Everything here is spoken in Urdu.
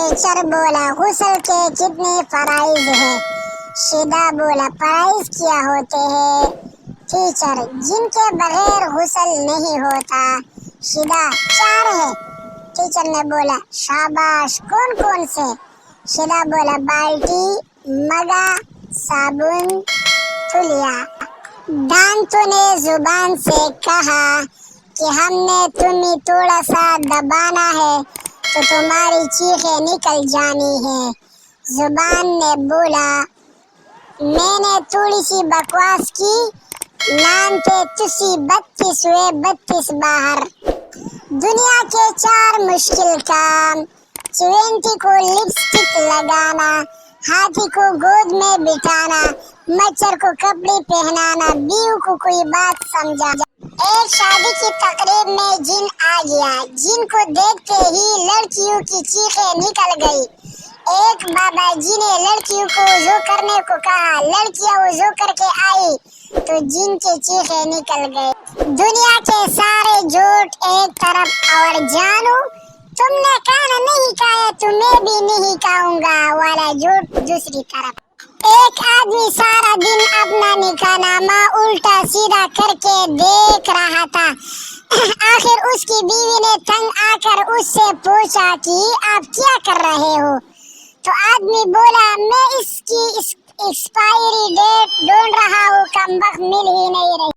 ٹیچر بولا غسل کے کتنے فرائض ہیں؟ شیدا بولا فرائض کیا ہوتے ہیں ٹیچر؟ جن کے بغیر غسل نہیں ہوتا۔ شیدا 4 ہے۔ ٹیچر نے بولا شاباش، کون کون سے؟ شیدا بولا بالٹی، مگا، صابن، تولیا۔ دانتوں نے زبان سے کہا کہ ہم نے تمہیں تھوڑا سا دبانا ہے تو تمہاری چیخیں نکل جانی ہے۔ زبان نے بولا میں نے تھوڑی سی بکواس کی، نام تھے تسی 32 ہوئے 32 باہر۔ دنیا کے 4 مشکل کام: 20 کو لپسٹک لگانا، ہاتھی کو گود میں بٹھانا، مچھر کو کپڑے پہنانا، بیوی کو کوئی بات سمجھانا۔ ایک شادی کی تقریب میں جن آ گیا، جن کو دیکھتے ہی لڑکیوں کی چیخیں نکل گئی۔ ایک بابا جی نے لڑکیوں کو وضو کرنے کو کہا، لڑکیاں وضو کر کے آئی تو جن کی چیخیں نکل گئی۔ دنیا کے سارے جھوٹ ایک طرف اور جانو تم نے کھانا نہیں کھایا تو میں بھی نہیں کھاؤں گا والا جھوٹ دوسری طرف۔ ایک آدمی سارا دن اپنا نکاح نامہ الٹا سیدھا کر کے دیکھ رہا تھا۔ آخر اس کی بیوی نے تنگ آ کر اس سے پوچھا کہ آپ کیا کر رہے ہو؟ تو آدمی بولا میں اس کی ایکسپائری ڈیٹ ڈھونڈ رہا ہوں، کمبخت مل ہی نہیں رہی۔